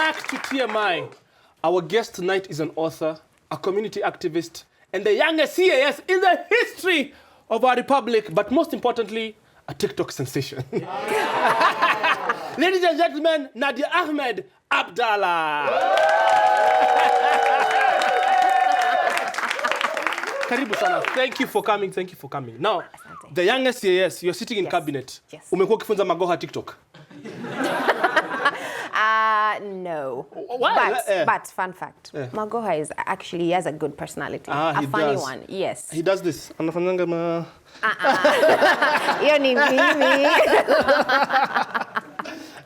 back to TMI. Our guest tonight is an author, a community activist, and the youngest CAS in the history of our republic, but most importantly, a TikTok sensation. Ladies and gentlemen, Nadia Abdalla. Karibu sana. Thank you for coming. Now, the youngest CAS, you're sitting in cabinet. Yes. Umekuwa ukifunza magoha TikTok? No. Why? But fun fact, Magoha is actually, he has a good personality. A funny one, yes. He does this. Anafanyanga ma... Hiyo ni mimi.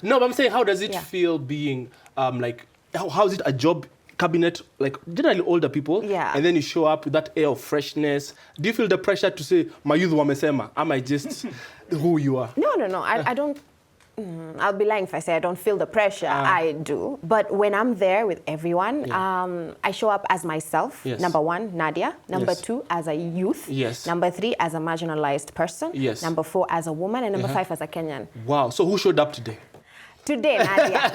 No, but I'm saying, how does it feel being, like, how is it a job, cabinet, like, generally older people? Yeah. And then you show up with that air of freshness. Do you feel the pressure to say, my youth wamesema? Am I just who you are? No. I don't. I'll be lying if I say I don't feel the pressure. I do. But when I'm there with everyone, I show up as myself. Yes. Number one, Nadia. Number two, as a youth. Yes. Number three, as a marginalized person. Yes. Number four, as a woman. And number five, as a Kenyan. Wow. So who showed up today? Today, Nadia.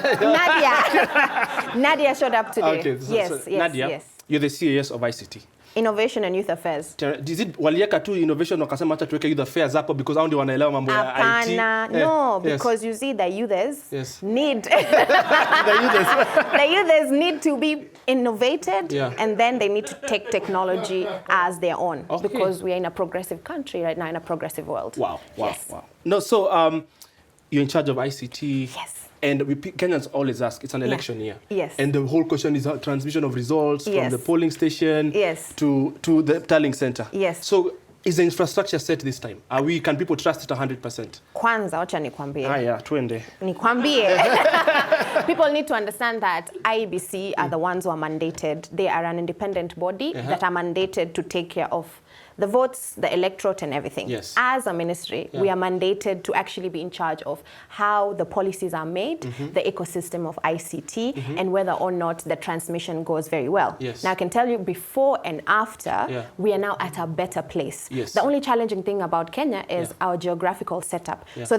Nadia showed up today. Okay. Yes. Nadia, you're the CAS of ICT. Innovation and Youth Affairs. Is it walieka tu innovation wakasema acha tuweke youth affairs hapo because hao ndio wanaelewa mambo ya IT? Apana. No, because you see the youthers need the youthers need to be innovated and then they need to take technology as their own because we are in a progressive country right now, in a progressive world. Wow. No, so you're in charge of ICT. Yes. And Kenyans always ask, it's an election year. Yes. And the whole question is transmission of results from the polling station to the tallying center. Yes. So is the infrastructure set this time? Can people trust it 100%? Kwanza, wacha nikwambie. Twende. Nikwambie. People need to understand that IEBC are the ones who are mandated. They are an independent body that are mandated to take care of the votes, the electorate, and everything. Yes. As a ministry, we are mandated to actually be in charge of how the policies are made, the ecosystem of ICT, and whether or not the transmission goes very well. Yes. Now, I can tell you before and after, we are now at a better place. Yes. The only challenging thing about Kenya is our geographical setup. So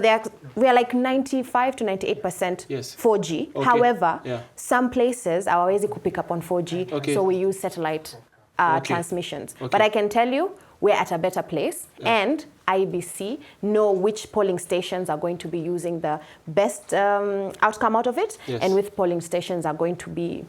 we are like 95 to 98% 4G. Okay. However, some places are always pick up on 4G, so we use satellite transmissions. But I can tell you, we're at a better place, and IBC know which polling stations are going to be using the best outcome out of it, and which polling stations are going to be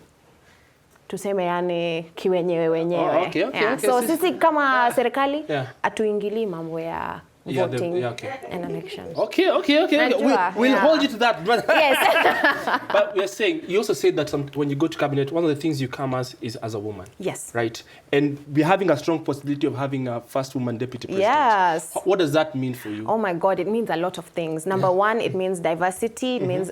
tuseme yani kiwenyewe wenyewe. So sisi kama serikali atuingili mambo ya voting and elections. Okay. We'll hold you to that. Yes. But we're saying, you also said that when you go to cabinet, one of the things you come as is as a woman. Yes. Right? And we're having a strong possibility of having a first woman deputy president. Yes. What does that mean for you? Oh my God, it means a lot of things. Number one, it means diversity, it means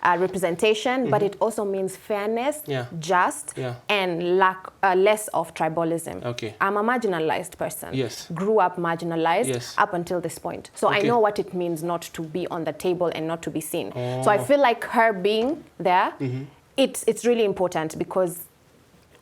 representation, but it also means fairness, just, and less of tribalism. Okay. I'm a marginalized person. Yes. Grew up marginalized up until this point. So I know what it means not to be on the table and not to be seen. So I feel like her being there, it's really important because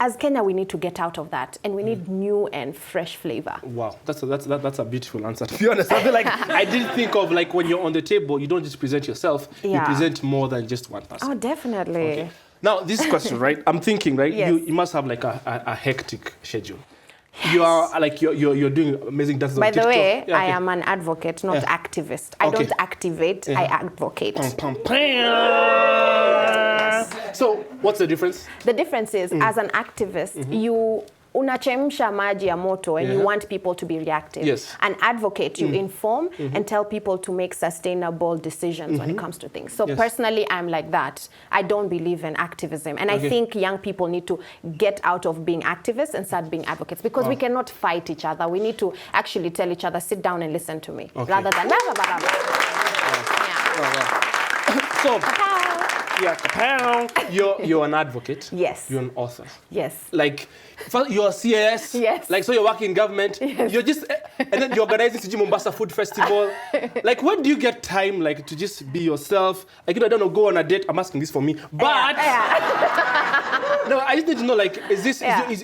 as Kenya, we need to get out of that, and we need new and fresh flavor. Wow, that's a beautiful answer. To be honest, I feel like I did think of like when you're on the table, you don't just present yourself; you present more than just one person. Oh, definitely. Okay. Now, this question, right? I'm thinking, right? You must have like a hectic schedule. Yes. You are like you're doing amazing dances on TikTok. By the way, I am an advocate, not activist. I don't activate, I advocate. So, what's the difference? The difference is, as an activist, you unachemsha maji ya moto and you want people to be reactive. Yes. An advocate, you inform and tell people to make sustainable decisions when it comes to things. So personally, I'm like that. I don't believe in activism. And I think young people need to get out of being activists and start being advocates because we cannot fight each other. We need to actually tell each other, sit down and listen to me. Rather than So, you're an advocate. Yes. You're an author. Yes. Like, you're a CAS. Yes. Like, so you're working in government. Yes. You're just, and then you're organizing CG Mombasa Food Festival. Like, when do you get time, like, to just be yourself? Like, I don't know, go on a date. I'm asking this for me. But No, I just need to know, like,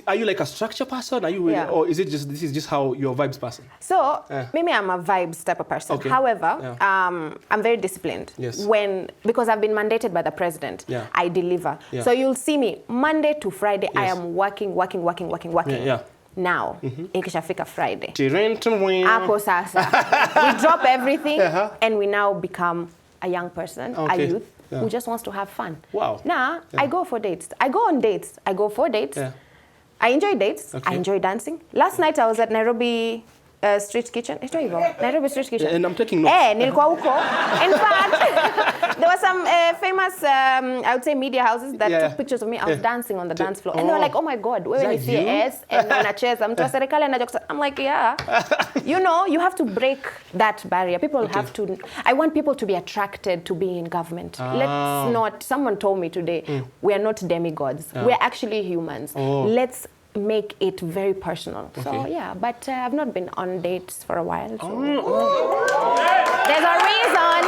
are you like a structure person? Are you, or is it just, this is just how your vibes person? So, maybe I'm a vibes type of person. Okay. However, I'm very disciplined. Yes. Because I've been mandated by the president, I deliver. Yeah. So you'll see me Monday to Friday, I am working. Yeah. Now, ikishafika Friday. Ako sasa. We drop everything and we now become a young person, a youth who just wants to have fun. Wow. Now, I go for dates. I go on dates. I go for dates. Yeah. I enjoy dates. I enjoy dancing. Last night I was at Nairobi Street Kitchen. It's not even Nairobi Street Kitchen. And I'm taking notes. Nilikuwa huko. In fact, there were some famous, I would say, media houses that took pictures of me. I was dancing on the dance floor. And they were like, oh my God, wewe ni CAS and unacheza. Mtu wa serikali anajua. I'm like, yeah. You know, you have to break that barrier. People have to, I want people to be attracted to being in government. Let's not, someone told me today, we are not demigods. We're actually humans. Let's make it very personal. Okay. So yeah, but I've not been on dates for a while. So. There's a reason.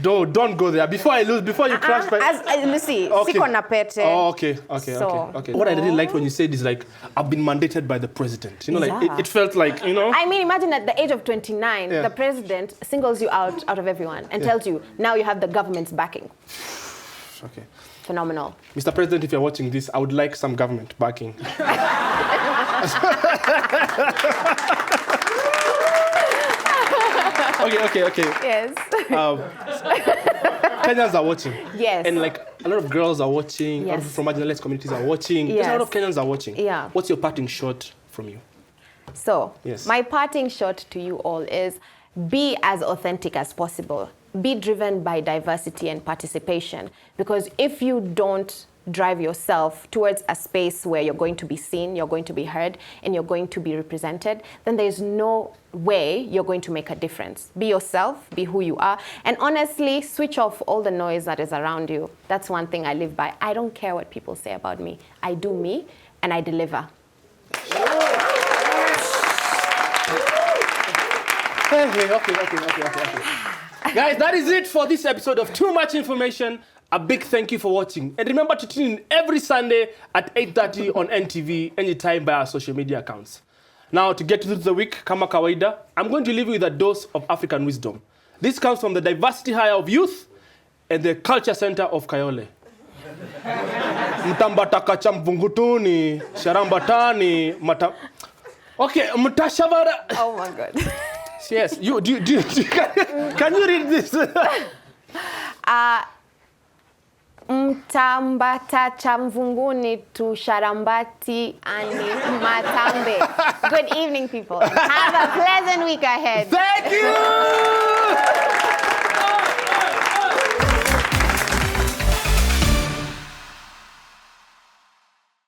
Don't go there. Before you crash. Lucy, siko na pete. Okay. What I really liked when you said is like, I've been mandated by the president. You know, like it felt like, you know. I mean, imagine at the age of 29, the president singles you out of everyone and tells you, now you have the government's backing. Okay. Phenomenal. Mr. President, if you're watching this, I would like some government backing. Okay. Yes. Kenyans are watching. Yes. And like a lot of girls are watching, a lot of from marginalized communities are watching. Yes. A lot of Kenyans are watching. Yeah. What's your parting shot from you? So, my parting shot to you all is be as authentic as possible. Be driven by diversity and participation. Because if you don't drive yourself towards a space where you're going to be seen, you're going to be heard, and you're going to be represented, then there's no way you're going to make a difference. Be yourself, be who you are, and honestly, switch off all the noise that is around you. That's one thing I live by. I don't care what people say about me. I do me, and I deliver. Okay. Guys, that is it for this episode of Too Much Information. A big thank you for watching. And remember to tune in every Sunday at 8:30 on NTV, anytime by our social media accounts. Now, to get through the week, kama kawaida, I'm going to leave you with a dose of African wisdom. This comes from the Diversity Hire of Youth and the Culture Center of Kayole. Mtambataka cha mvungutuni, sharambatani, Okay, mtashavara. Oh my God. Yes, can you read this? Mtambata cha mvunguni tu sharambati ani matambe. Good evening, people. Have a pleasant week ahead. Thank you!